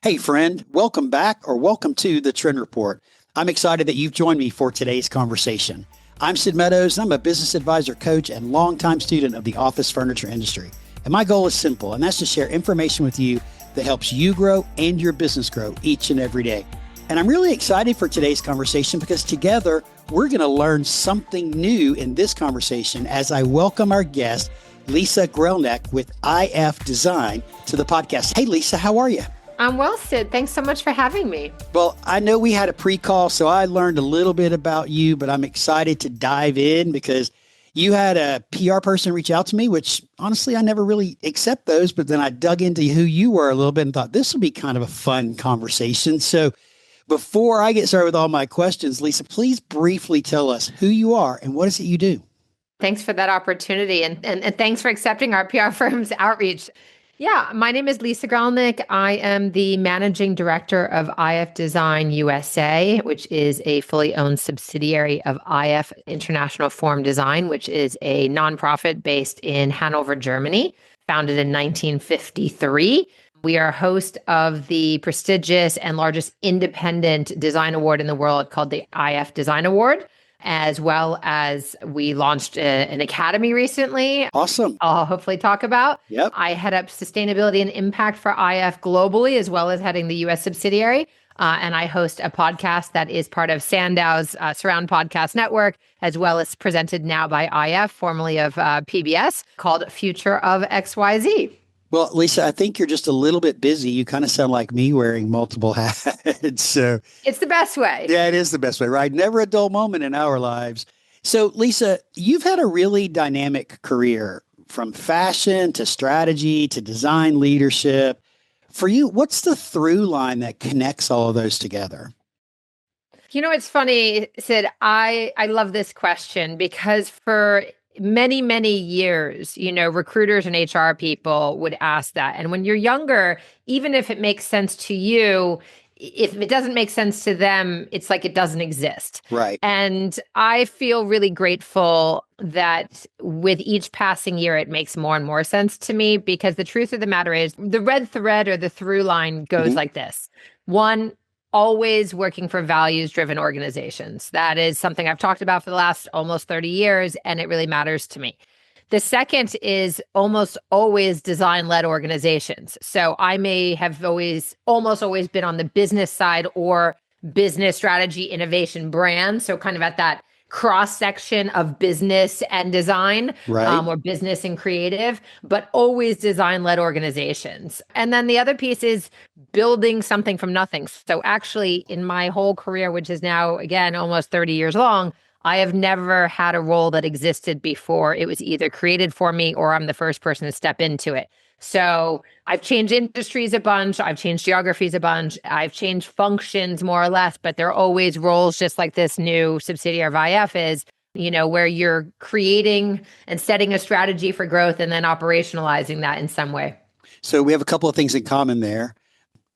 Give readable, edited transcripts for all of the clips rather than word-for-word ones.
Hey, friend, welcome back or welcome to the Trend Report. I'm excited that you've joined me for today's conversation. I'm Sid Meadows, and I'm a business advisor, coach, and longtime student of the office furniture industry. And my goal is simple, and that's to share information with you that helps you grow and your business grow each and every day. And I'm really excited for today's conversation because together we're going to learn something new in this conversation as I welcome our guest, Lisa Gralnek with IF Design, to the podcast. Hey, Lisa, how are you? I'm well, Sid. Thanks so much for having me. Well, I know we had a pre-call, so I learned a little bit about you, but I'm excited to dive in because you had a PR person reach out to me, which honestly, I never really accept those, but then I dug into who you were a little bit and thought this would be kind of a fun conversation. So before I get started with all my questions, Lisa, please briefly tell us who you are and what is it you do? Thanks for that opportunity. And thanks for accepting our PR firm's outreach. Yeah, my name is Lisa Gralnek. I am the managing director of IF Design USA, which is a fully owned subsidiary of IF International Form Design, which is a nonprofit based in Hanover, Germany, founded in 1953. We are host of the prestigious and largest independent design award in the world called the IF Design Award, as well as we launched an academy recently. Awesome. I'll hopefully talk about. Yep. I head up sustainability and impact for IF globally, as well as heading the US subsidiary. And I host a podcast that is part of Sandow's Surround Podcast Network, as well as presented now by IF, formerly of PBS, called Future of XYZ. Well, Lisa, I think you're just a little bit busy. You kind of sound like me wearing multiple hats. So it's the best way. Yeah, it is the best way, right? Never a dull moment in our lives. So, Lisa, you've had a really dynamic career from fashion to strategy to design leadership. For you, what's the through line that connects all of those together? You know, it's funny, Sid, I love this question because for many years, recruiters and HR people would ask that. And when you're younger, even if it makes sense to you, if it doesn't make sense to them, it's like it doesn't exist. Right. And I feel really grateful that with each passing year, it makes more and more sense to me because the truth of the matter is the red thread or the through line goes like this. One, always working for values-driven organizations. That is something I've talked about for the last almost 30 years, and it really matters to me. The second is almost always design-led organizations. So I may have almost always been on the business side or business strategy, innovation, brand. So kind of at that cross-section of business and design, right. Or business and creative, but always design-led organizations. And then the other piece is building something from nothing. So actually, in my whole career, which is now, again, almost 30 years long, I have never had a role that existed before. It was either created for me or I'm the first person to step into it. So I've changed industries a bunch. I've changed geographies a bunch. I've changed functions more or less, but they're always roles just like this new subsidiary of IF is, where you're creating and setting a strategy for growth and then operationalizing that in some way. So we have a couple of things in common there.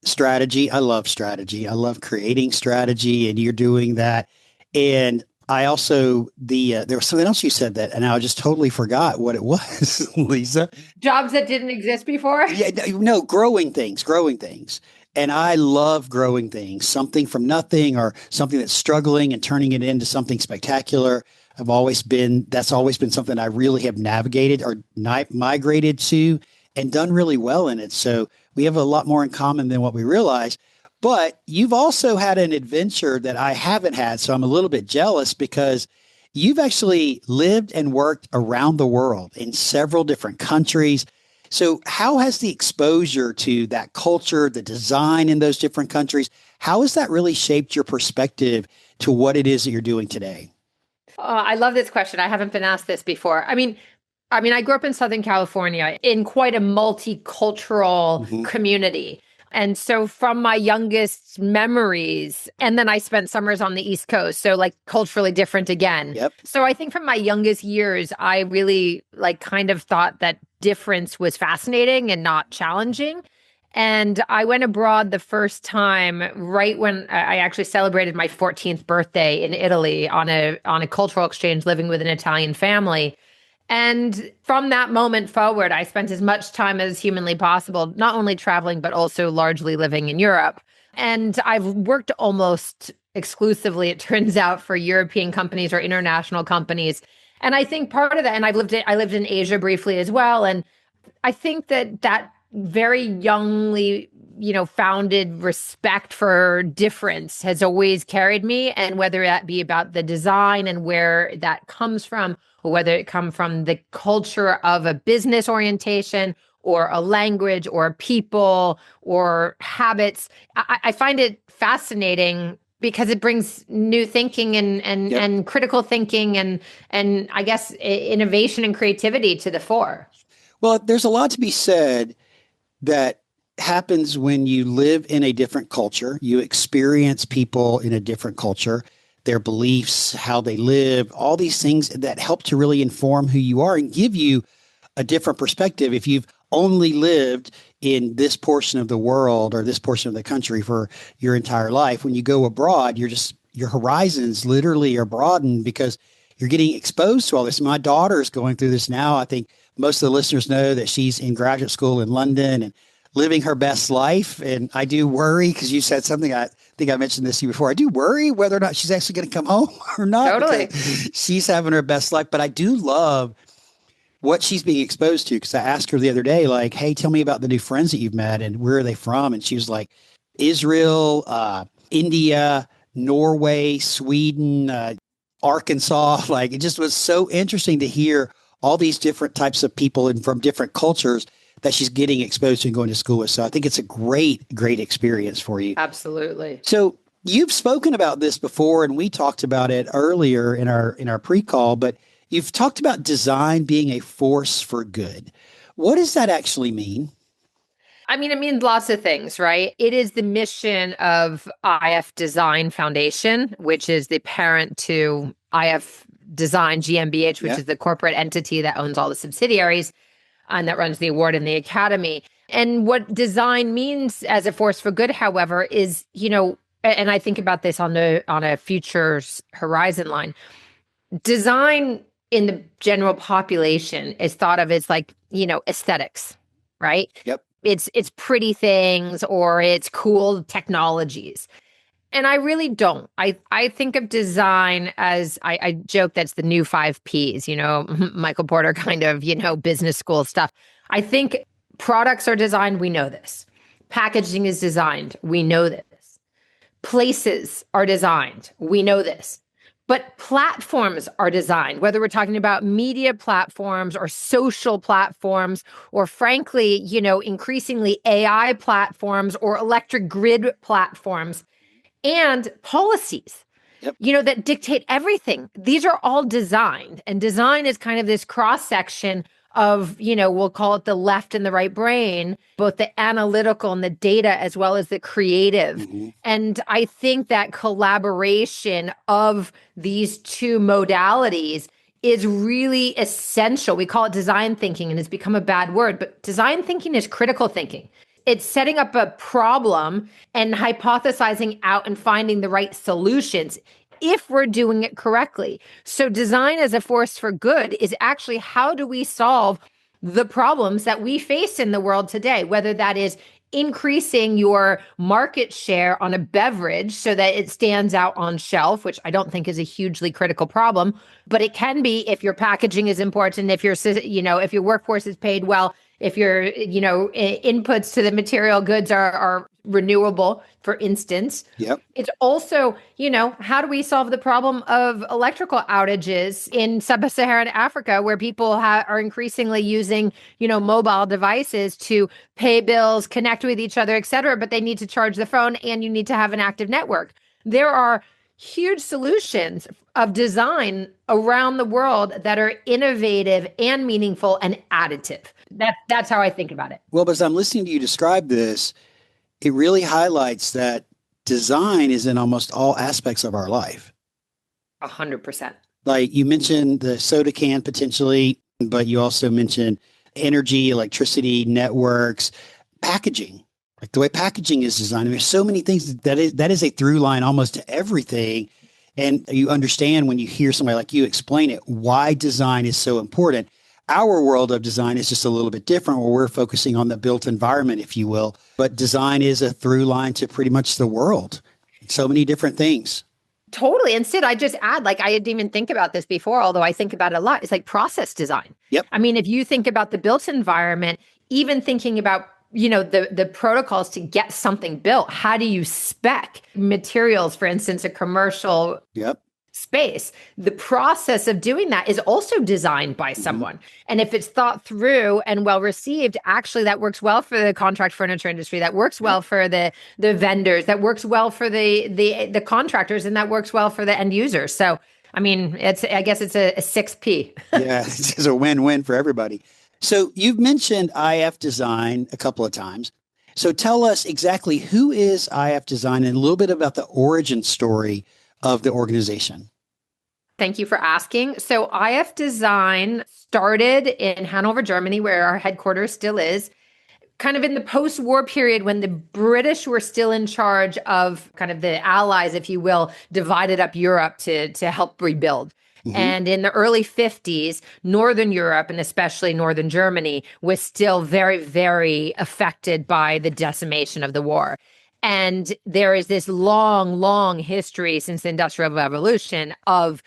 Strategy. I love strategy. I love creating strategy, and you're doing that. And I also, there was something else you said that, and I just totally forgot what it was, Lisa. Jobs that didn't exist before? Yeah, no, growing things. And I love growing things, something from nothing or something that's struggling and turning it into something spectacular. That's always been something I really have navigated or migrated to and done really well in it. So we have a lot more in common than what we realize. But you've also had an adventure that I haven't had. So I'm a little bit jealous because you've actually lived and worked around the world in several different countries. So how has the exposure to that culture, the design in those different countries, how has that really shaped your perspective to what it is that you're doing today? I love this question. I haven't been asked this before. I mean, I grew up in Southern California in quite a multicultural community. And so from my youngest memories, and then I spent summers on the East Coast, so like culturally different again. Yep. So I think from my youngest years, I really kind of thought that difference was fascinating and not challenging. And I went abroad the first time right when I actually celebrated my 14th birthday in Italy on a cultural exchange living with an Italian family. And from that moment forward, I spent as much time as humanly possible, not only traveling, but also largely living in Europe. And I've worked almost exclusively, it turns out, for European companies or international companies. And I think part of that, and I lived in Asia briefly as well. And I think that very youngly, founded respect for difference has always carried me. And whether that be about the design and where that comes from, or whether it come from the culture of a business orientation or a language or people or habits, I find it fascinating because it brings new thinking and critical thinking and I guess innovation and creativity to the fore. Well, there's a lot to be said that happens when you live in a different culture. You experience people in a different culture, their beliefs, how they live, all these things that help to really inform who you are and give you a different perspective. If you've only lived in this portion of the world or this portion of the country for your entire life, when you go abroad, your horizons literally are broadened because you're getting exposed to all this. My daughter's going through this now. I think most of the listeners know that she's in graduate school in London and living her best life. And I do worry, because you said something, I think I mentioned this to you before. I do worry whether or not she's actually going to come home or not. Totally. She's having her best life. But I do love what she's being exposed to, because I asked her the other day, like, hey, tell me about the new friends that you've met and where are they from? And she was like, Israel, India, Norway, Sweden, Arkansas. Like, it just was so interesting to hear all these different types of people and from different cultures that she's getting exposed to and going to school with. So I think it's a great experience for you. Absolutely. So you've spoken about this before, and we talked about it earlier in our pre-call, but you've talked about design being a force for good. What does that actually mean? I mean, it means lots of things, right? It is the mission of IF Design Foundation, which is the parent to IF Design GmbH, which is the corporate entity that owns all the subsidiaries and that runs the award and the academy. And what design means as a force for good, however, is, and I think about this on a futures horizon line, design in the general population is thought of as like, aesthetics, right? Yep. It's pretty things or it's cool technologies. And I really don't. I think of design as, I joke that's the new 5 Ps, Michael Porter kind of, business school stuff. I think products are designed. We know this. Packaging is designed. We know this. Places are designed. We know this. But platforms are designed, whether we're talking about media platforms or social platforms, or frankly, increasingly AI platforms or electric grid platforms and policies, that dictate everything. These are all designed, and design is kind of this cross section of, we'll call it the left and the right brain, both the analytical and the data, as well as the creative. Mm-hmm. And I think that collaboration of these two modalities is really essential. We call it design thinking, and it's become a bad word, but design thinking is critical thinking. It's setting up a problem and hypothesizing out and finding the right solutions if we're doing it correctly. So design as a force for good is actually, how do we solve the problems that we face in the world today, whether that is increasing your market share on a beverage so that it stands out on shelf, which I don't think is a hugely critical problem, but it can be if your packaging is important, if if your workforce is paid well, if your, inputs to the material goods are renewable, for instance. Yep. It's also, how do we solve the problem of electrical outages in sub-Saharan Africa, where people are increasingly using, mobile devices to pay bills, connect with each other, et cetera, but they need to charge the phone and you need to have an active network. There are huge solutions of design around the world that are innovative and meaningful and additive. That's how I think about it. Well, but as I'm listening to you describe this, it really highlights that design is in almost all aspects of our life. 100%. Like you mentioned the soda can potentially, but you also mentioned energy, electricity, networks, packaging. Like the way packaging is designed. I mean, there's so many things that is a through line almost to everything. And you understand when you hear somebody like you explain it, why design is so important. Our world of design is just a little bit different where we're focusing on the built environment, if you will. But design is a through line to pretty much the world. So many different things. Totally. And Sid, I just add, like, I didn't even think about this before, although I think about it a lot. It's like process design. Yep. I mean, if you think about the built environment, even thinking about, the protocols to get something built, how do you spec materials, for instance, a commercial Yep. space? The process of doing that is also designed by someone. And if it's thought through and well received, actually that works well for the contract furniture industry, that works well for the vendors, that works well for the contractors, and that works well for the end users. So I mean, I guess it's a 6P. Yeah, it's a win-win for everybody. So you've mentioned IF Design a couple of times. So tell us exactly who is IF Design and a little bit about the origin story of the organization. Thank you for asking. So IF Design started in Hanover, Germany, where our headquarters still is, kind of in the post-war period when the British were still in charge of kind of the allies, if you will, divided up Europe to help rebuild. And in the early 50s, Northern Europe, and especially Northern Germany, was still very, very affected by the decimation of the war. And there is this long, long history since the Industrial Revolution of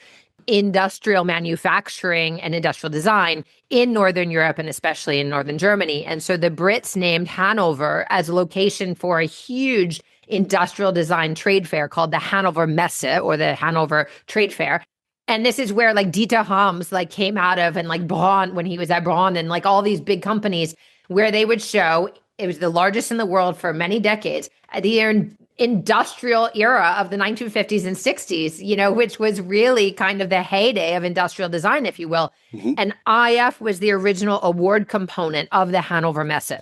industrial manufacturing and industrial design in Northern Europe and especially in Northern Germany. And so the Brits named Hanover as a location for a huge industrial design trade fair called the Hanover Messe, or the Hanover Trade Fair. And this is where like Dieter Hams like came out of, and like Braun when he was at Braun, and like all these big companies where they would show. It was the largest in the world for many decades. The industrial era of the 1950s and 60s, which was really kind of the heyday of industrial design, if you will. And IF was the original award component of the Hanover Messe.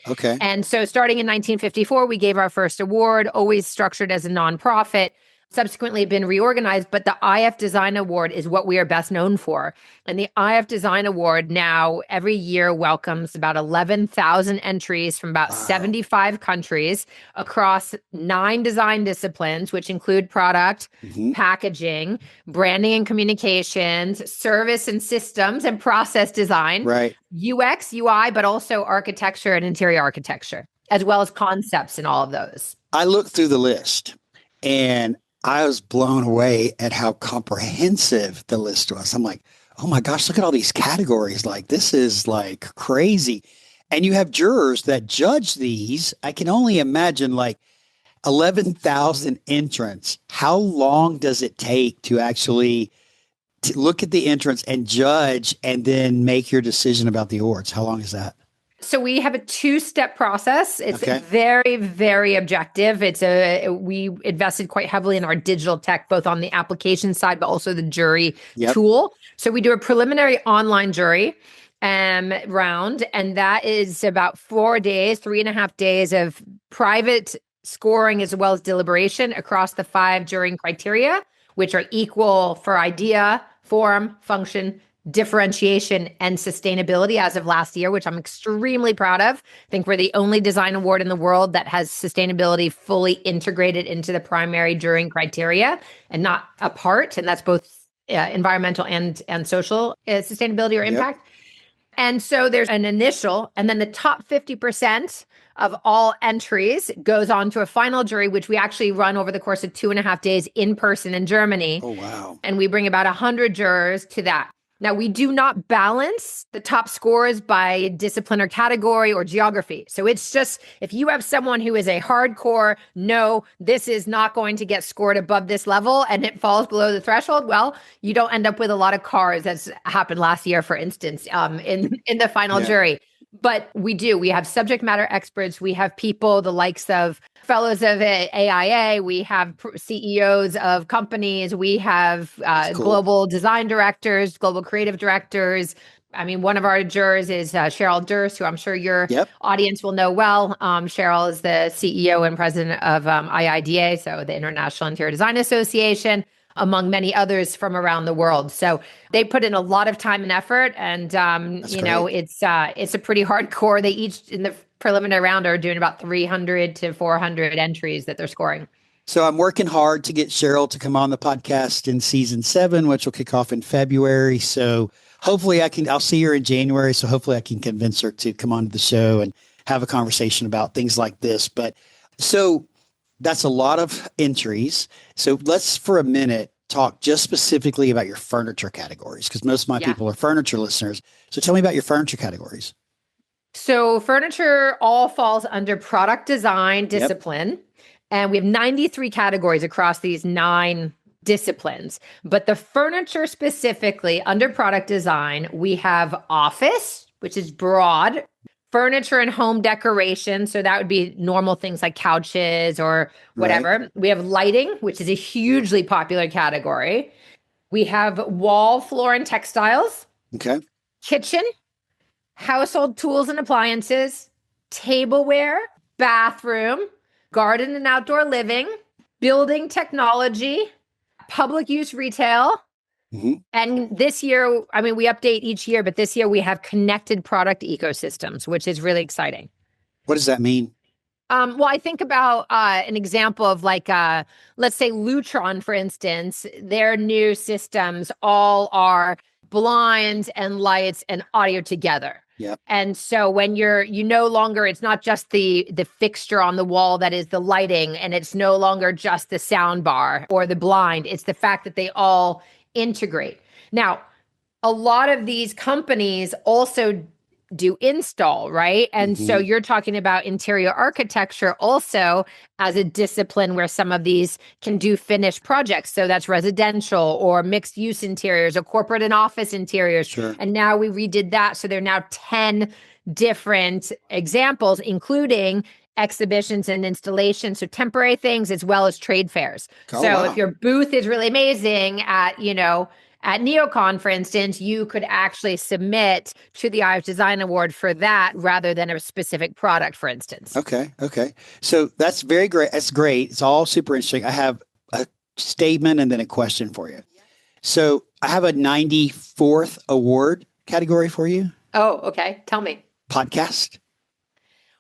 Okay. And so starting in 1954, we gave our first award, always structured as a nonprofit, subsequently been reorganized, but the IF Design Award is what we are best known for. And the IF Design Award now every year welcomes about 11,000 entries from about 75 countries across 9 design disciplines, which include product, packaging, branding and communications, service and systems, and process design, Right. UX, UI, but also architecture and interior architecture, as well as concepts in all of those. I looked through the list and I was blown away at how comprehensive the list was. I'm like, oh my gosh, look at all these categories. Like, this is like crazy. And you have jurors that judge these. I can only imagine like 11,000 entrants. How long does it take to actually look at the entrants and judge and then make your decision about the awards? How long is that? So we have a 2-step process. It's very, very objective. We invested quite heavily in our digital tech, both on the application side, but also the jury tool. So we do a preliminary online jury round, and that is about 4 days, 3.5 days of private scoring as well as deliberation across the 5 jurying criteria, which are equal for idea, form, function, differentiation, and sustainability as of last year, which I'm extremely proud of. I think we're the only design award in the world that has sustainability fully integrated into the primary jurying criteria and not apart. And that's both environmental and social sustainability or impact. And so there's an initial, and then the top 50% of all entries goes on to a final jury, which we actually run over the course of 2.5 days in person in Germany. Oh, wow. And we bring about 100 jurors to that. Now, we do not balance the top scores by discipline or category or geography. So it's just, if you have someone who is a hardcore, no, this is not going to get scored above this level and it falls below the threshold, well, you don't end up with a lot of cars, as happened last year, for instance, in the final jury. But we have subject matter experts. We have people, the likes of fellows of AIA. We have CEOs of companies. We have global design directors, global creative directors. I mean, one of our jurors is Cheryl Durst, who I'm sure your audience will know well. Cheryl is the CEO and president of IIDA, so the International Interior Design Association, among many others from around the world. So they put in a lot of time and effort, and it's a pretty hardcore. They each in the preliminary round are doing about 300 to 400 entries that they're scoring. So I'm working hard to get Cheryl to come on the podcast in season 7, which will kick off in February. So hopefully I'll see her in January. So hopefully I can convince her to come on to the show and have a conversation about things like this. But so that's a lot of entries. So let's for a minute talk just specifically about your furniture categories, because most of my Yeah. people are furniture listeners. So tell me about your furniture categories. So furniture all falls under product design Yep. discipline. And we have 93 categories across these 9 disciplines. But the furniture specifically under product design, we have office, which is broad, furniture and home decoration. So that would be normal things like couches or Right. whatever. We have lighting, which is a hugely popular category. We have wall, floor, and textiles, Okay. kitchen, household tools and appliances, tableware, bathroom, garden and outdoor living, building technology, public use retail. Hmm. And this year, I mean, we update each year, but this year we have connected product ecosystems, which is really exciting. What does that mean? Well, I think about an example of like, let's say Lutron, for instance, their new systems all are blinds and lights and audio together. Yep. And so when you no longer, it's not just the fixture on the wall that is the lighting, and it's no longer just the sound bar or the blind. It's the fact that they all integrate. Now, a lot of these companies also do install, right? And so Hmm. you're talking about interior architecture also as a discipline where some of these can do finished projects. So that's residential or mixed use interiors or corporate and office interiors. Sure. And now we redid that. So there are now 10 different examples, including exhibitions and installations. So temporary things as well as trade fairs. Oh, So if wow. your booth is really amazing at NeoCon, for instance, you could actually submit to the Eye of Design Award for that rather than a specific product, for instance. Okay. Okay. So that's very great. That's great. It's all super interesting. I have a statement and then a question for you. So I have a 94th award category for you. Oh, okay. Tell me. Podcast.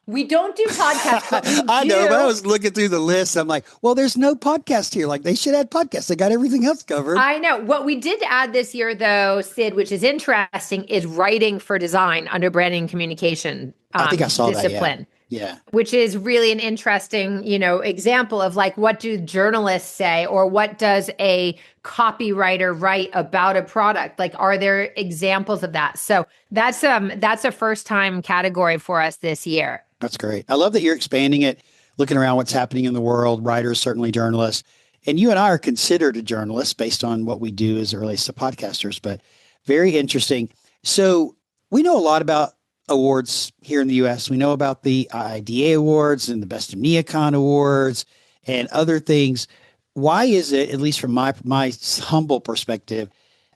We don't do podcasts, but we I know, but I do. was looking through the list. I'm like, well, there's no podcast here. Like they should add podcasts. They got everything else covered. I know. What we did add this year, though, Sid, which is interesting, is writing for design under branding and communication I think I saw that. Yeah. discipline. Yeah. Which is really an interesting, example of like, what do journalists say, or what does a copywriter write about a product? Like, are there examples of that? So that's a first time category for us this year. That's great. I love that you're expanding it, looking around what's happening in the world, writers, certainly journalists. And you and I are considered a journalist based on what we do as it relates to podcasters, but very interesting. So we know a lot about awards here in the US. We know about the IDA awards and the Best of Neocon awards and other things. Why is it, at least from my humble perspective,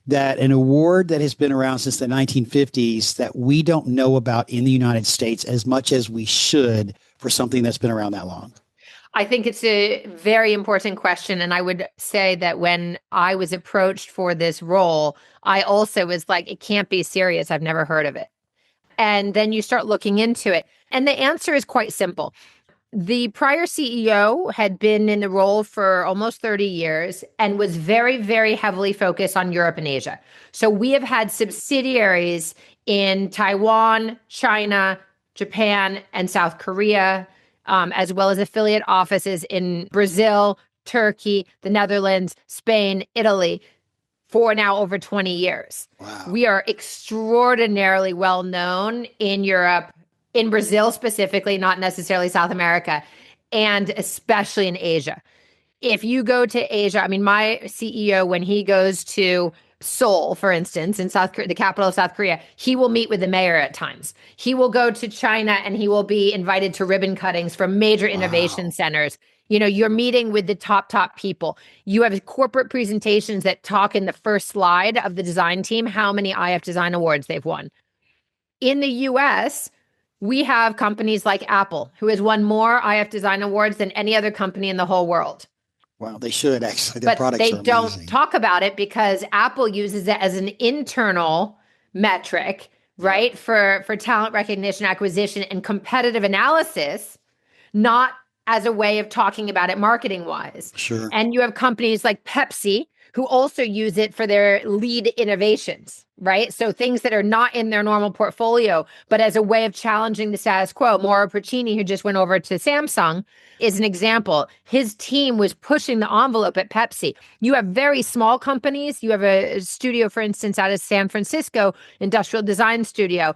that an award that has been around since the 1950s that we don't know about in the United States as much as we should for something that's been around that long? I think it's a very important question. And I would say that when I was approached for this role, I also was like, it can't be serious. I've never heard of it. And then you start looking into it. And the answer is quite simple. The prior CEO had been in the role for almost 30 years and was very, very heavily focused on Europe and Asia. So we have had subsidiaries in Taiwan, China, Japan, and South Korea, as well as affiliate offices in Brazil, Turkey, the Netherlands, Spain, Italy, for now over 20 years. Wow. We are extraordinarily well known in Europe, in Brazil specifically, not necessarily South America, and especially in Asia. If you go to Asia, I mean, my CEO, when he goes to Seoul, for instance, in South Korea, the capital of South Korea, he will meet with the mayor at times. He will go to China and he will be invited to ribbon cuttings from major innovation centers. You're meeting with the top people. You have corporate presentations that talk in the first slide of the design team how many IF Design Awards they've won. In the US, we have companies like Apple, who has won more IF Design Awards than any other company in the whole world. Wow, they should actually. Their But products they are don't amazing. talk about it because Apple uses it as an internal metric, right? For talent recognition, acquisition, and competitive analysis, not as a way of talking about it marketing wise. Sure. And you have companies like Pepsi, who also use it for their lead innovations, right? So things that are not in their normal portfolio, but as a way of challenging the status quo. Mauro Procini, who just went over to Samsung, is an example. His team was pushing the envelope at Pepsi. You have very small companies. You have a studio, for instance, out of San Francisco, industrial design studio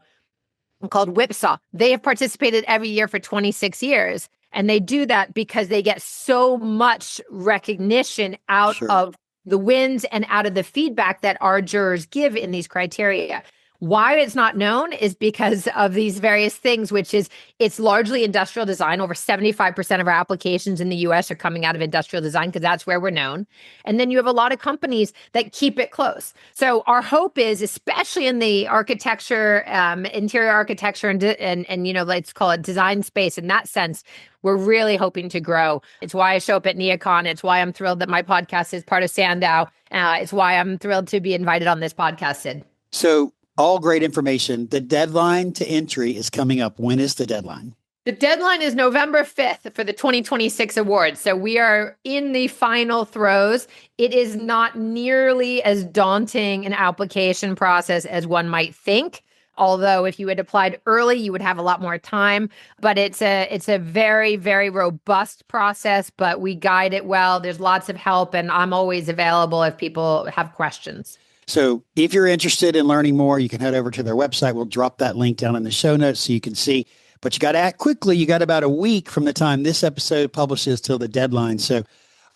called Whipsaw. They have participated every year for 26 years. And they do that because they get so much recognition out of the wins and out of the feedback that our jurors give in these criteria. Why it's not known is because of these various things, which is it's largely industrial design. Over 75% of our applications in the US are coming out of industrial design because that's where we're known. And then you have a lot of companies that keep it close. So our hope is, especially in the architecture, interior architecture, and let's call it design space in that sense, we're really hoping to grow. It's why I show up at NeoCon. It's why I'm thrilled that my podcast is part of Sandow. It's why I'm thrilled to be invited on this podcast, Sid. So all great information. The deadline to entry is coming up. When is the deadline? The deadline is November 5th for the 2026 awards. So we are in the final throes. It is not nearly as daunting an application process as one might think. Although if you had applied early, you would have a lot more time. But it's a very, very robust process, but we guide it well. There's lots of help, and I'm always available if people have questions. So if you're interested in learning more, you can head over to their website. We'll drop that link down in the show notes so you can see. But you got to act quickly. You got about a week from the time this episode publishes till the deadline. So, all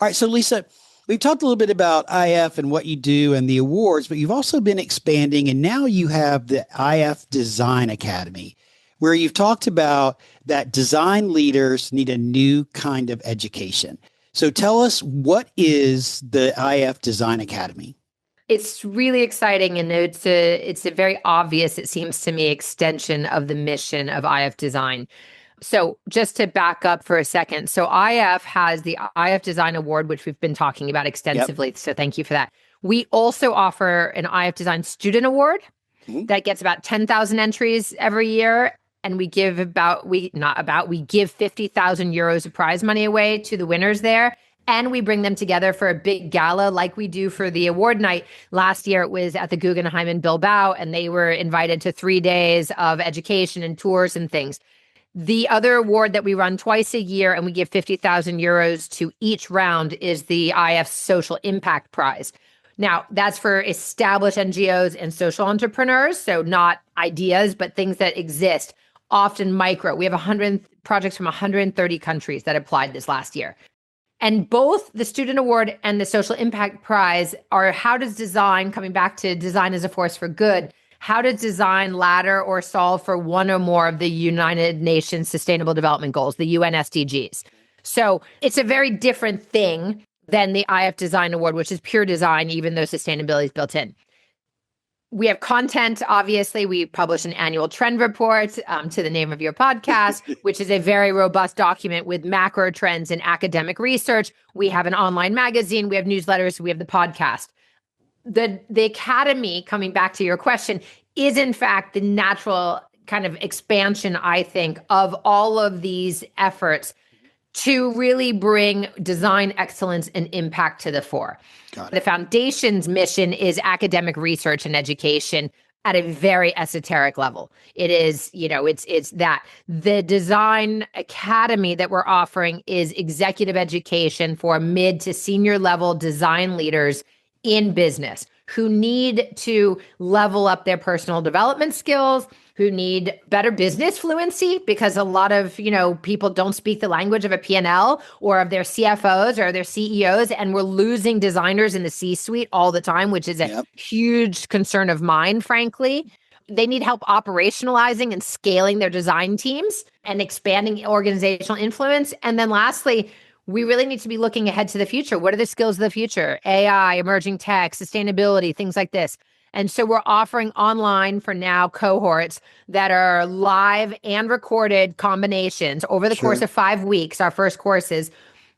right. So Lisa, we've talked a little bit about IF and what you do and the awards, but you've also been expanding, and now you have the IF Design Academy, where you've talked about that design leaders need a new kind of education. So tell us, what is the IF Design Academy? It's really exciting, and it's a very obvious, it seems to me, extension of the mission of IF Design. So just to back up for a second. So IF has the IF Design Award, which we've been talking about extensively. Yep. So thank you for that. We also offer an IF Design Student Award that gets about 10,000 entries every year. And we give we give 50,000 euros of prize money away to the winners there. And we bring them together for a big gala like we do for the award night. Last year, it was at the Guggenheim in Bilbao, and they were invited to 3 days of education and tours and things. The other award that we run twice a year, and we give 50,000 euros to each round, is the IF Social Impact Prize. Now, that's for established NGOs and social entrepreneurs, so not ideas, but things that exist, often micro. We have 100 projects from 130 countries that applied this last year. And both the Student Award and the Social Impact Prize are how does design, coming back to design as a force for good, how does design ladder or solve for one or more of the United Nations Sustainable Development Goals, the UN SDGs? So it's a very different thing than the IF Design Award, which is pure design, even though sustainability is built in. We have content, obviously. We publish an annual trend report to the name of your podcast, which is a very robust document with macro trends in academic research. We have an online magazine. We have newsletters. We have the podcast. The Academy, coming back to your question, is in fact the natural kind of expansion, I think, of all of these efforts to really bring design excellence and impact to the fore. The foundation's mission is academic research and education at a very esoteric level. It is, it's that. The Design Academy that we're offering is executive education for mid to senior level design leaders in business who need to level up their personal development skills, who need better business fluency, because a lot of, people don't speak the language of a P&L or of their CFOs or their CEOs, and we're losing designers in the C-suite all the time, which is a huge concern of mine, frankly. They need help operationalizing and scaling their design teams and expanding organizational influence. And then lastly, we really need to be looking ahead to the future. What are the skills of the future? AI, emerging tech, sustainability, things like this. And so we're offering online for now cohorts that are live and recorded combinations over the course of 5 weeks, our first courses,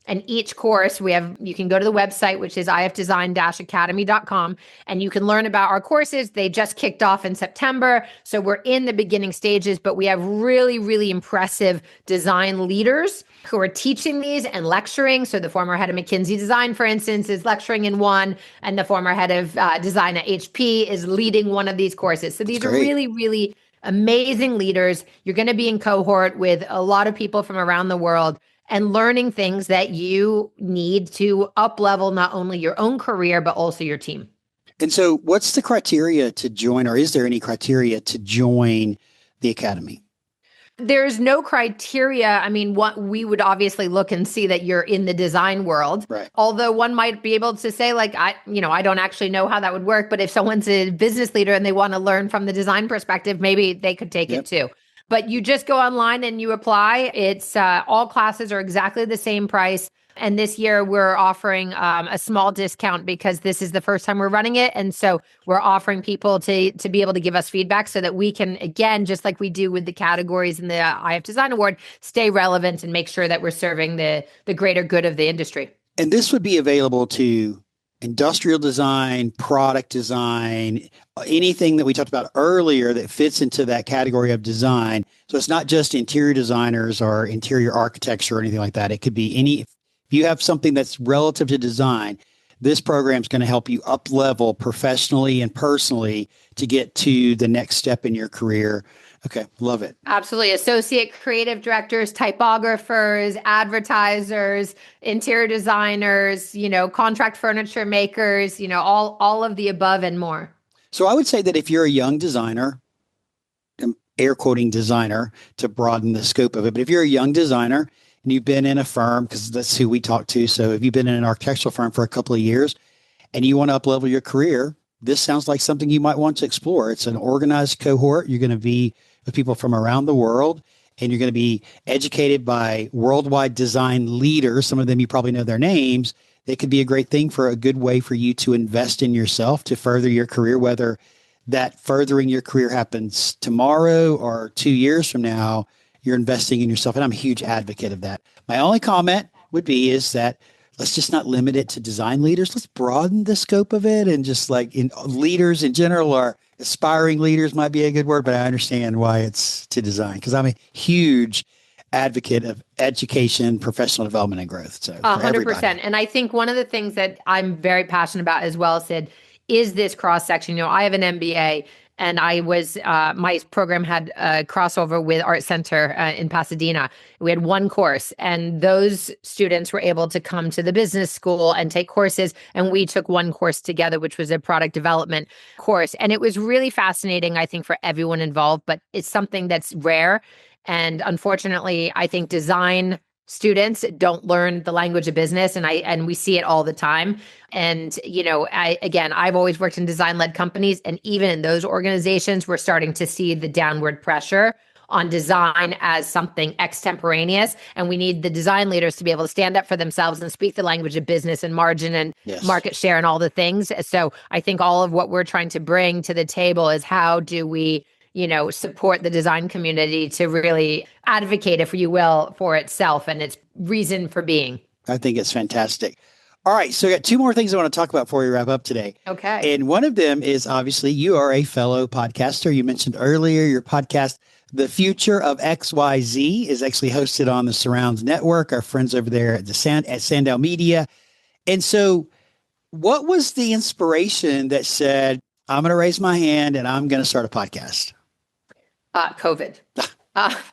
And each course you can go to the website, which is ifdesign-academy.com, and you can learn about our courses. They just kicked off in September. So we're in the beginning stages, but we have really, really impressive design leaders who are teaching these and lecturing. So the former head of McKinsey Design, for instance, is lecturing in one, and the former head of design at HP is leading one of these courses. So these are really, really amazing leaders. You're going to be in cohort with a lot of people from around the world and learning things that you need to up level not only your own career, but also your team. And so what's the criteria to join, or is there any criteria to join the Academy? There's no criteria. I mean, what we would obviously look and see that you're in the design world. Right. Although one might be able to say, like, I don't actually know how that would work, but if someone's a business leader and they want to learn from the design perspective, maybe they could take it too. But you just go online and you apply. It's all classes are exactly the same price. And this year we're offering a small discount because this is the first time we're running it. And so we're offering people to be able to give us feedback so that we can, again, just like we do with the categories in the IF Design Award, stay relevant and make sure that we're serving the greater good of the industry. And this would be available to industrial design, product design, anything that we talked about earlier that fits into that category of design. So it's not just interior designers or interior architecture or anything like that. It could be if you have something that's relative to design, this program is going to help you up level professionally and personally to get to the next step in your career. Okay, love it. Absolutely. Associate creative directors, typographers, advertisers, interior designers, contract furniture makers, all of the above and more. So I would say that if you're a young designer, air quoting designer to broaden the scope of it, but if you're a young designer and you've been in a firm, because that's who we talk to. So if you've been in an architectural firm for a couple of years and you want to up-level your career, this sounds like something you might want to explore. It's an organized cohort. You're going to be with people from around the world, and you're going to be educated by worldwide design leaders. Some of them, you probably know their names. It could be a great thing for a good way for you to invest in yourself to further your career, whether that furthering your career happens tomorrow or 2 years from now. You're investing in yourself. And I'm a huge advocate of that. My only comment would be is that let's just not limit it to design leaders. Let's broaden the scope of it. And just like leaders in general, or aspiring leaders might be a good word, but I understand why it's to design, because I'm a huge advocate of education, professional development, and growth. So 100%. And I think one of the things that I'm very passionate about as well, Sid, is this cross section. I have an MBA, and I was, my program had a crossover with Art Center in Pasadena. We had one course, and those students were able to come to the business school and take courses. And we took one course together, which was a product development course. And it was really fascinating, I think, for everyone involved, but it's something that's rare. And unfortunately, I think design students don't learn the language of business, and we see it all the time. And I've always worked in design-led companies, and even in those organizations, we're starting to see the downward pressure on design as something extemporaneous, and we need the design leaders to be able to stand up for themselves and speak the language of business and margin and market share and all the things. So I think all of what we're trying to bring to the table is how do we support the design community to really advocate, if you will, for itself and its reason for being. I think it's fantastic. All right. So I got two more things I want to talk about before we wrap up today. Okay. And one of them is obviously you are a fellow podcaster. You mentioned earlier your podcast, The Future of XYZ, is actually hosted on the Surrounds Network, our friends over there at Sandow Media. And so what was the inspiration that said, I'm going to raise my hand and I'm going to start a podcast? COVID.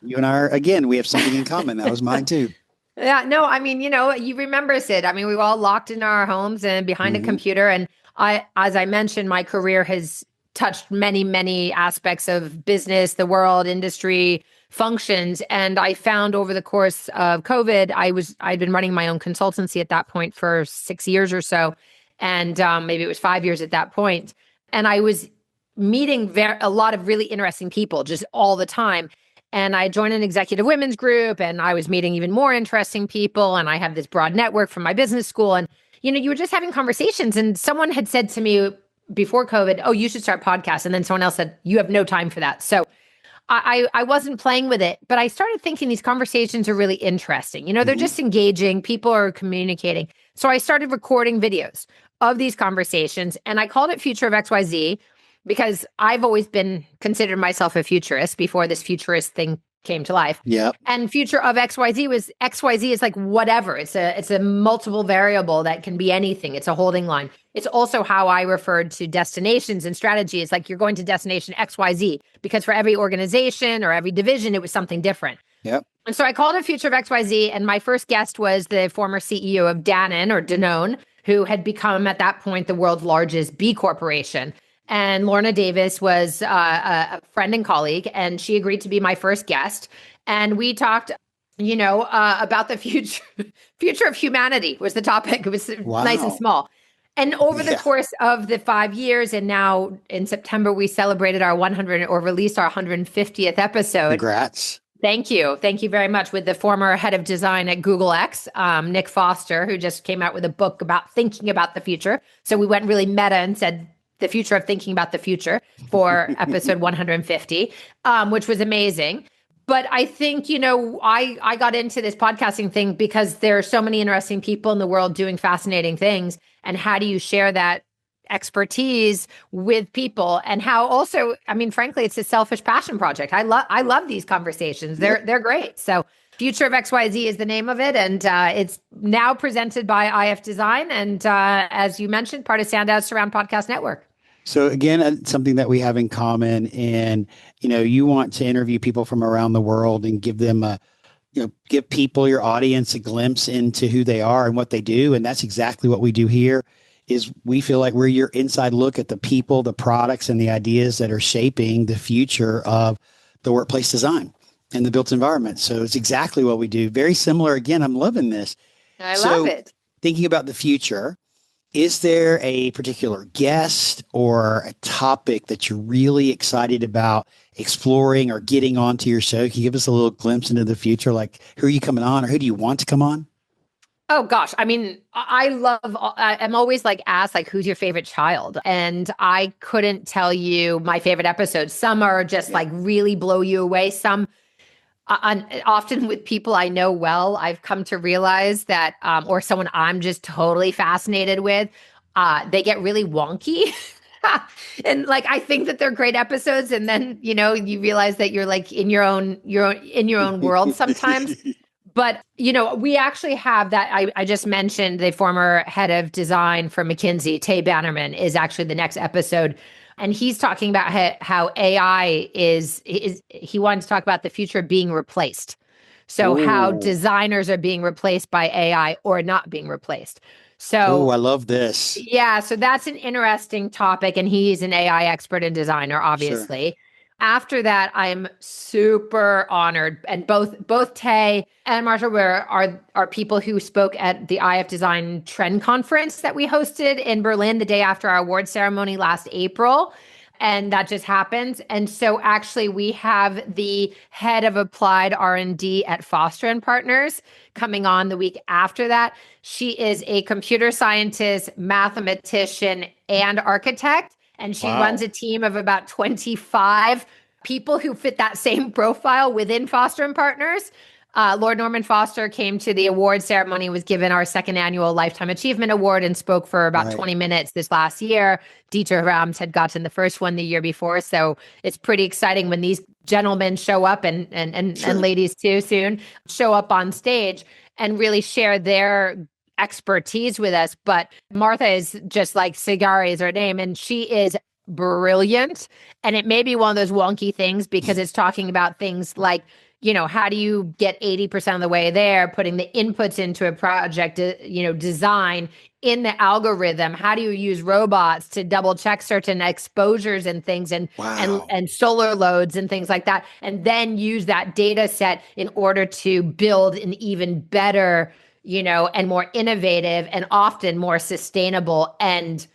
You and I again, we have something in common. That was mine too. Yeah, no, I mean, you remember, Sid. I mean, we were all locked in our homes and behind a computer. And as I mentioned, my career has touched many, many aspects of business, the world, industry, functions. And I found over the course of COVID, I'd been running my own consultancy at that point for 6 years or so. And maybe it was 5 years at that point. And I was meeting a lot of really interesting people just all the time. And I joined an executive women's group, and I was meeting even more interesting people. And I have this broad network from my business school. And, you were just having conversations. And someone had said to me before COVID, oh, you should start podcasts. And then someone else said, you have no time for that. So I wasn't playing with it, but I started thinking these conversations are really interesting. They're just engaging, people are communicating. So I started recording videos of these conversations, and I called it Future of XYZ because I've always been considered myself a futurist before this futurist thing came to life. Yep. And future of XYZ was XYZ is like whatever. It's a multiple variable that can be anything. It's a holding line. It's also how I referred to destinations and strategy. It's like you're going to destination XYZ because for every organization or every division, it was something different. Yep. And so I called it Future of XYZ. And my first guest was the former CEO of Danone, who had become at that point the world's largest B corporation. And Lorna Davis was a friend and colleague, and she agreed to be my first guest. And we talked, about the future of humanity was the topic. It was nice and small. And over the course of the 5 years, and now in September, we celebrated our 100 or released our 150th episode. Congrats. Thank you. Thank you very much. With the former head of design at Google X, Nick Foster, who just came out with a book about thinking about the future. So we went really meta and said, the future of thinking about the future for episode 150, which was amazing. But I think, I got into this podcasting thing because there are so many interesting people in the world doing fascinating things. And how do you share that expertise with people? And how also, frankly, it's a selfish passion project. I love these conversations. They're great. So Future of XYZ is the name of it. And it's now presented by IF Design. And as you mentioned, part of Sandout's Surround Podcast Network. So again, something that we have in common, and you want to interview people from around the world and give them give people, your audience, a glimpse into who they are and what they do, and that's exactly what we do here. Is we feel like we're your inside look at the people, the products, and the ideas that are shaping the future of the workplace design and the built environment. So it's exactly what we do. Very similar. Again, I'm loving this. I love it. Thinking about the future. Is there a particular guest or a topic that you're really excited about exploring or getting onto your show? Can you give us a little glimpse into the future? Like, who are you coming on, or who do you want to come on? Oh gosh. I'm always asked who's your favorite child? And I couldn't tell you my favorite episodes. Some are just really blow you away. Some often with people I know well, I've come to realize that, or someone I'm just totally fascinated with, they get really wonky. And I think that they're great episodes. And then, you realize that you're in your own world sometimes. But, we actually have that. I just mentioned the former head of design for McKinsey, Tay Bannerman, is actually the next episode. And he's talking about how AI he wanted to talk about the future of being replaced. So how designers are being replaced by AI or not being replaced. So I love this. Yeah. So that's an interesting topic. And he's an AI expert and designer, obviously. Sure. After that, I'm super honored. And both Tay and Marsha are people who spoke at the IF Design Trend Conference that we hosted in Berlin the day after our award ceremony last April. And that just happened. And so actually we have the head of applied R&D at Foster and Partners coming on the week after that. She is a computer scientist, mathematician, and architect. And she runs a team of about 25 people who fit that same profile within Foster and Partners. Lord Norman Foster came to the award ceremony, was given our second annual Lifetime Achievement Award, and spoke for about 20 minutes this last year. Dieter Rams had gotten the first one the year before. So it's pretty exciting when these gentlemen show up and ladies too soon show up on stage and really share their expertise with us. But Martha is just like Sigari is her name, and she is brilliant. And it may be one of those wonky things because it's talking about things like, how do you get 80% of the way there, putting the inputs into a project, design in the algorithm? How do you use robots to double check certain exposures and things and solar loads and things like that? And then use that data set in order to build an even better and more innovative and often more sustainable and,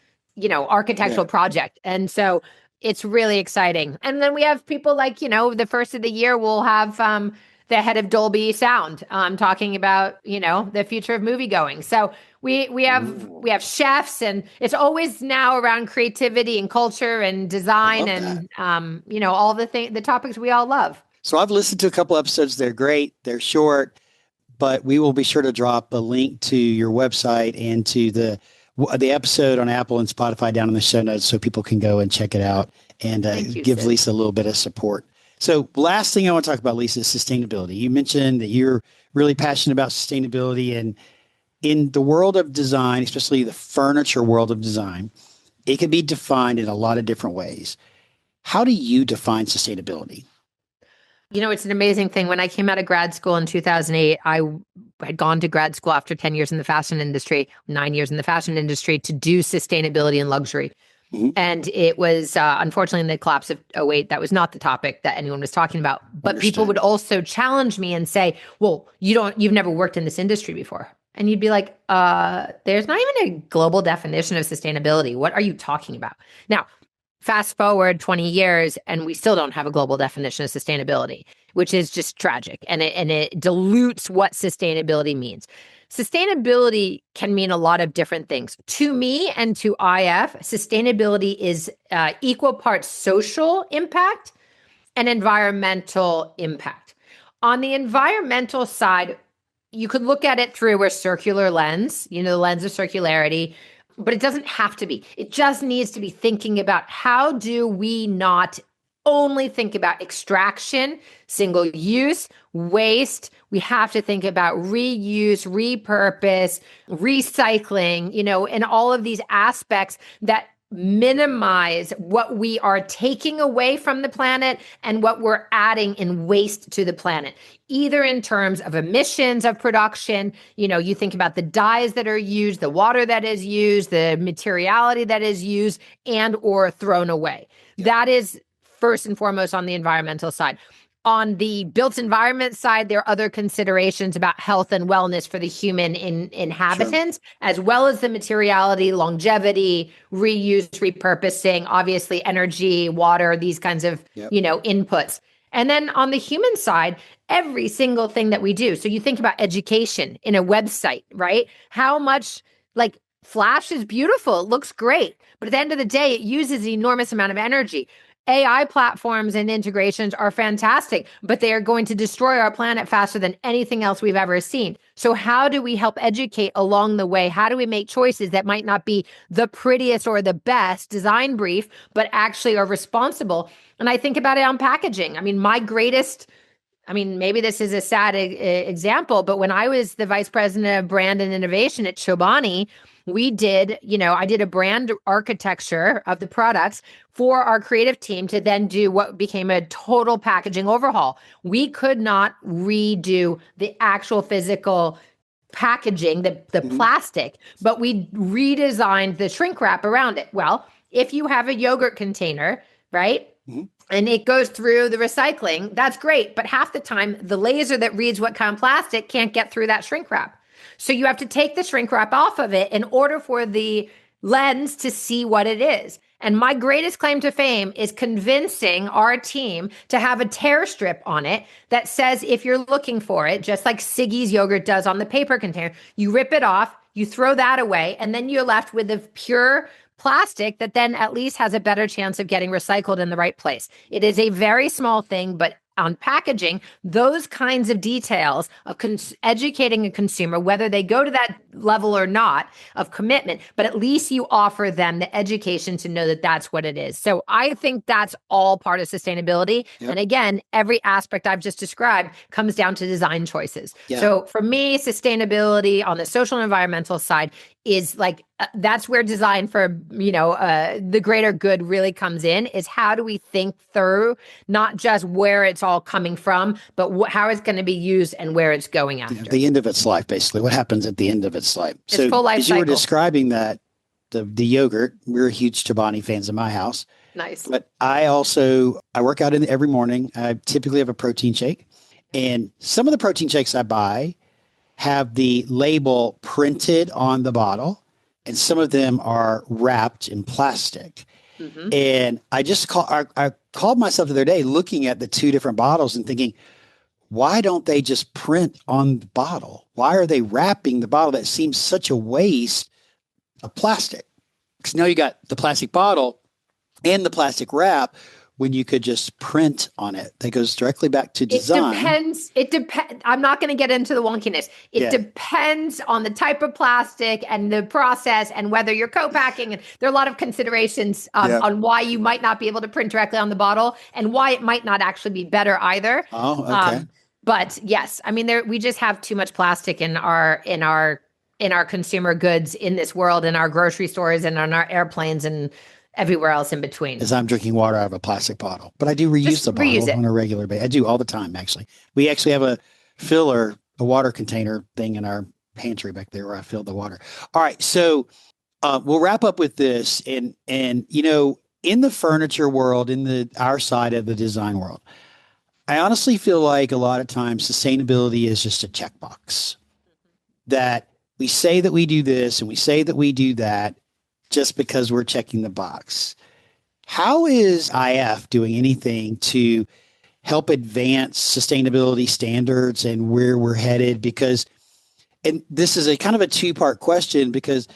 architectural project. And so it's really exciting. And then we have people like, the first of the year, we'll have the head of Dolby Sound, talking about, the future of movie going. So we have chefs, and it's always now around creativity and culture and I design love that. and all the topics we all love. So I've listened to a couple episodes. They're great. They're short, but we will be sure to drop a link to your website and to the episode on Apple and Spotify down in the show notes so people can go and check it out and Thank you, give Sid. Lisa a little bit of support. So last thing I want to talk about, Lisa, is sustainability. You mentioned that you're really passionate about sustainability, and in the world of design, especially the furniture world of design, it can be defined in a lot of different ways. How do you define sustainability? It's an amazing thing. When I came out of grad school in 2008, I had gone to grad school after 10 years in the fashion industry, 9 years in the fashion industry, to do sustainability and luxury. Mm-hmm. And it was, unfortunately, in the collapse of '08, that was not the topic that anyone was talking about. But Understood. People would also challenge me and say, well, you've never worked in this industry before. And you'd be like, there's not even a global definition of sustainability. What are you talking about? Now, fast forward 20 years, and we still don't have a global definition of sustainability, which is just tragic. And it dilutes what sustainability means. Sustainability can mean a lot of different things. To me and to IF, sustainability is equal parts social impact and environmental impact. On the environmental side, you could look at it through a circular lens, the lens of circularity, but it doesn't have to be. It just needs to be thinking about how do we not only think about extraction, single use, waste. We have to think about reuse, repurpose, recycling, and all of these aspects that minimize what we are taking away from the planet and what we're adding in waste to the planet, either in terms of emissions of production. You think about the dyes that are used, the water that is used, the materiality that is used and or thrown away. Yeah. That is first and foremost on the environmental side. On the built environment side, there are other considerations about health and wellness for the human inhabitants, sure, as well as the materiality, longevity, reuse, repurposing, obviously energy, water, these kinds of, yep, inputs. And then on the human side, every single thing that we do. So you think about education in a website, right? How much, Flash is beautiful. It looks great. But at the end of the day, it uses an enormous amount of energy. AI platforms and integrations are fantastic, but they are going to destroy our planet faster than anything else we've ever seen. So how do we help educate along the way? How do we make choices that might not be the prettiest or the best design brief, but actually are responsible? And I think about it on packaging. Maybe this is a sad example, but when I was the vice president of brand and innovation at Chobani, I did a brand architecture of the products for our creative team to then do what became a total packaging overhaul. We could not redo the actual physical packaging, the mm-hmm, plastic, but we redesigned the shrink wrap around it. Well, if you have a yogurt container, right? Mm-hmm. And it goes through the recycling, that's great. But half the time, the laser that reads what kind of plastic can't get through that shrink wrap. So you have to take the shrink wrap off of it in order for the lens to see what it is. And my greatest claim to fame is convincing our team to have a tear strip on it that says, if you're looking for it, just like Siggy's yogurt does on the paper container, you rip it off, you throw that away, and then you're left with the pure plastic that then at least has a better chance of getting recycled in the right place. It is a very small thing, but on packaging, those kinds of details of educating a consumer, whether they go to that level or not of commitment, but at least you offer them the education to know that that's what it is. So I think that's all part of sustainability. Yep. And again, every aspect I've just described comes down to design choices. Yeah. So for me, sustainability on the social and environmental side is that's where design for, the greater good really comes in, is how do we think through not just where it's all coming from, but how it's going to be used and where it's going after. Yeah, the end of its life, basically. What happens at the end of its life? It's full life as cycle. You were describing that, the yogurt, we're huge Chobani fans in my house. Nice. But I work out every morning. I typically have a protein shake. And some of the protein shakes I buy have the label printed on the bottle, and some of them are wrapped in plastic. Mm-hmm. And I called myself the other day looking at the two different bottles and thinking, why don't they just print on the bottle? Why are they wrapping the bottle? That seems such a waste of plastic. Because now you got the plastic bottle and the plastic wrap when you could just print on it. That goes directly back to design. It depends. I'm not going to get into the wonkiness. It depends on the type of plastic and the process and whether you're co-packing. And there are a lot of considerations on why you might not be able to print directly on the bottle and why it might not actually be better either. Oh, okay. But yes, I mean, we just have too much plastic in our consumer goods in this world, in our grocery stores and on our airplanes and everywhere else in between. As I'm drinking water out of a plastic bottle, but I do reuse the bottle on a regular basis. I do all the time, actually. We actually have a filler, a water container thing in our pantry back there where I fill the water. All right. So we'll wrap up with this. And you know, in the furniture world, in our side of the design world, I honestly feel like a lot of times sustainability is just a checkbox that we say that we do this and we say that we do that just because we're checking the box. How is IF doing anything to help advance sustainability standards and where we're headed? Because, and this is a kind of a two-part question, because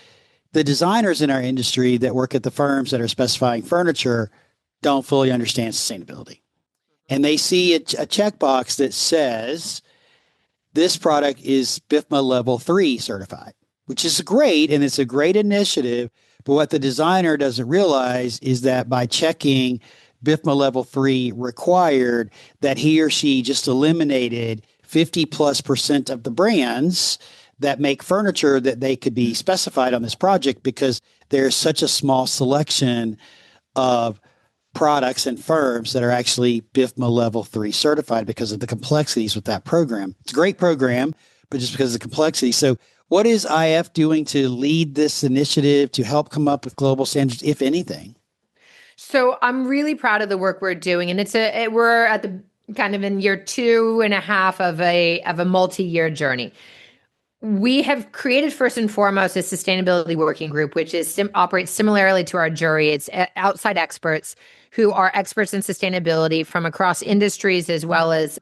the designers in our industry that work at the firms that are specifying furniture don't fully understand sustainability. And they see a checkbox that says this product is BIFMA level 3 certified, which is great. And it's a great initiative. But what the designer doesn't realize is that by checking BIFMA level 3 required, that he or she just eliminated 50+% of the brands that make furniture that they could be specified on this project, because there's such a small selection of products and firms that are actually BIFMA level 3 certified because of the complexities with that program. It's a great program, but just because of the complexity. So what is IF doing to lead this initiative to help come up with global standards, if anything? So I'm really proud of the work we're doing. And we're at the kind of in year 2.5 of a multi-year journey. We have created, first and foremost, a sustainability working group, which operates similarly to our jury. It's outside experts who are experts in sustainability from across industries, as well as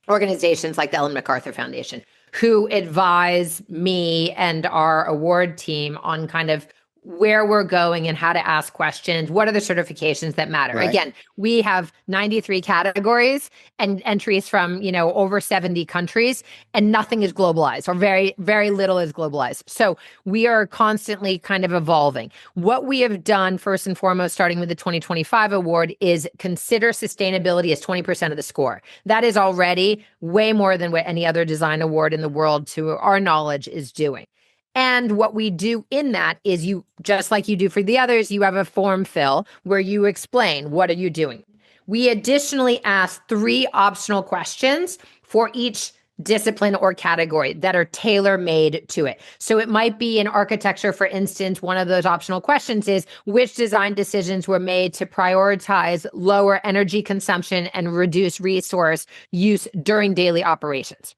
organizations like the Ellen MacArthur Foundation, who advise me and our award team on kind of where we're going and how to ask questions. What are the certifications that matter? Right. Again, we have 93 categories and entries from, over 70 countries, and nothing is globalized, or very, very little is globalized. So we are constantly kind of evolving. What we have done, first and foremost, starting with the 2025 award, is consider sustainability as 20% of the score. That is already way more than what any other design award in the world, to our knowledge, is doing. And what we do in that is, you, just like you do for the others, you have a form fill where you explain, what are you doing? We additionally ask 3 optional questions for each discipline or category that are tailor-made to it. So it might be in architecture, for instance. One of those optional questions is, which design decisions were made to prioritize lower energy consumption and reduce resource use during daily operations?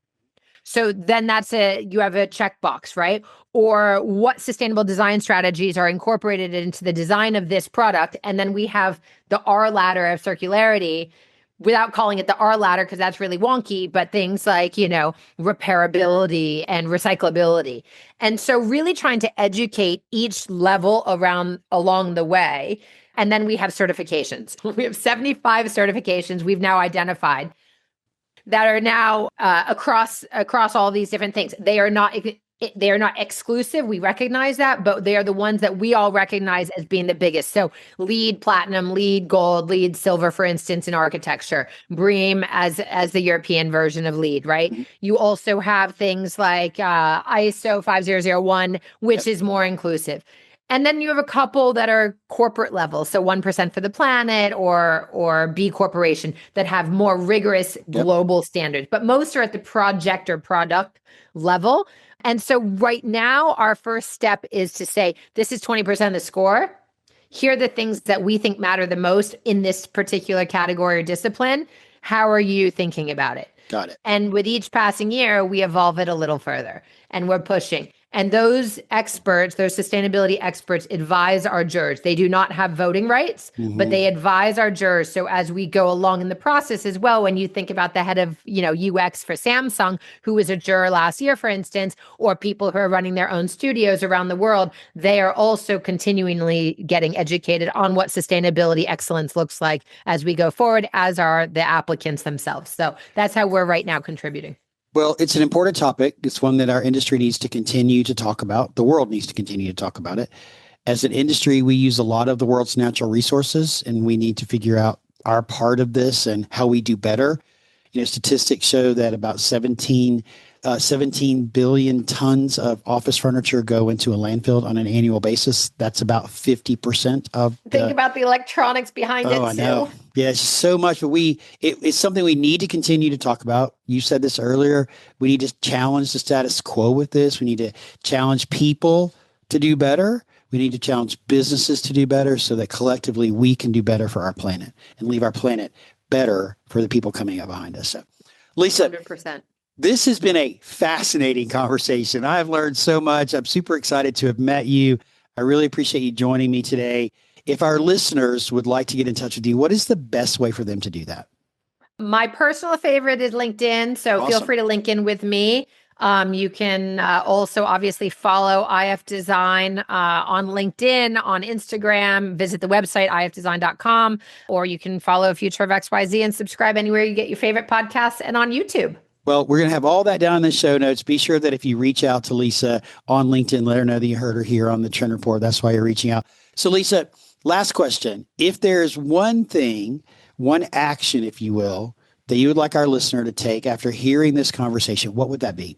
So then you have a checkbox, right? Or what sustainable design strategies are incorporated into the design of this product? And then we have the R ladder of circularity, without calling it the R ladder because that's really wonky, but things like, repairability and recyclability. And so really trying to educate each level along the way. And then we have certifications. We have 75 certifications we've now identified that are now across all these different things. They are not exclusive. We recognize that, but they are the ones that we all recognize as being the biggest. So LEED Platinum, LEED Gold, LEED Silver, for instance, in architecture, BREEAM as the European version of LEED, right? Mm-hmm. You also have things like ISO 5001, which is more inclusive. And then you have a couple that are corporate level, so 1% for the planet or B Corporation, that have more rigorous global standards. But most are at the project or product level. And so right now, our first step is to say, this is 20% of the score. Here are the things that we think matter the most in this particular category or discipline. How are you thinking about it? Got it. And with each passing year, we evolve it a little further, and we're pushing. And those experts, those sustainability experts, advise our jurors. They do not have voting rights, but they advise our jurors. So as we go along in the process as well, when you think about the head of, UX for Samsung, who was a juror last year, for instance, or people who are running their own studios around the world, they are also continually getting educated on what sustainability excellence looks like as we go forward, as are the applicants themselves. So that's how we're right now contributing. Well, it's an important topic. It's one that our industry needs to continue to talk about. The world needs to continue to talk about it. As an industry, we use a lot of the world's natural resources, and we need to figure out our part of this and how we do better. Statistics show that about 17 billion tons of office furniture go into a landfill on an annual basis. That's about 50% of Think about the electronics behind it, too. I know. Yeah, it's so much, but it's something we need to continue to talk about. You said this earlier. We need to challenge the status quo with this. We need to challenge people to do better. We need to challenge businesses to do better so that collectively we can do better for our planet and leave our planet better for the people coming up behind us. So, Lisa, 100%. This has been a fascinating conversation. I've learned so much. I'm super excited to have met you. I really appreciate you joining me today. If our listeners would like to get in touch with you, what is the best way for them to do that? My personal favorite is LinkedIn. So Feel free to link in with me. You can also obviously follow IF Design on LinkedIn, on Instagram, visit the website, ifdesign.com, or you can follow Future of XYZ and subscribe anywhere you get your favorite podcasts and on YouTube. Well, we're going to have all that down in the show notes. Be sure that if you reach out to Lisa on LinkedIn, let her know that you heard her here on the Trend Report. That's why you're reaching out. So, Lisa, last question. If there's one thing, one action, if you will, that you would like our listener to take after hearing this conversation, what would that be?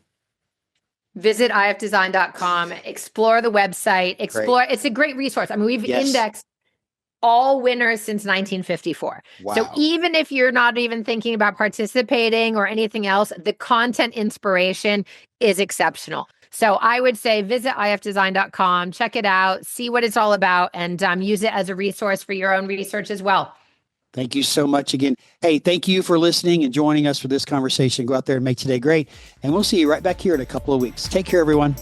Visit ifdesign.com, explore the website, explore. Great. It's a great resource. I mean, we've indexed all winners since 1954. Wow. So even if you're not even thinking about participating or anything else, the content inspiration is exceptional. So I would say visit ifdesign.com, check it out, see what it's all about, and use it as a resource for your own research as well. Thank you so much again. Hey, thank you for listening and joining us for this conversation. Go out there and make today great. And we'll see you right back here in a couple of weeks. Take care, everyone.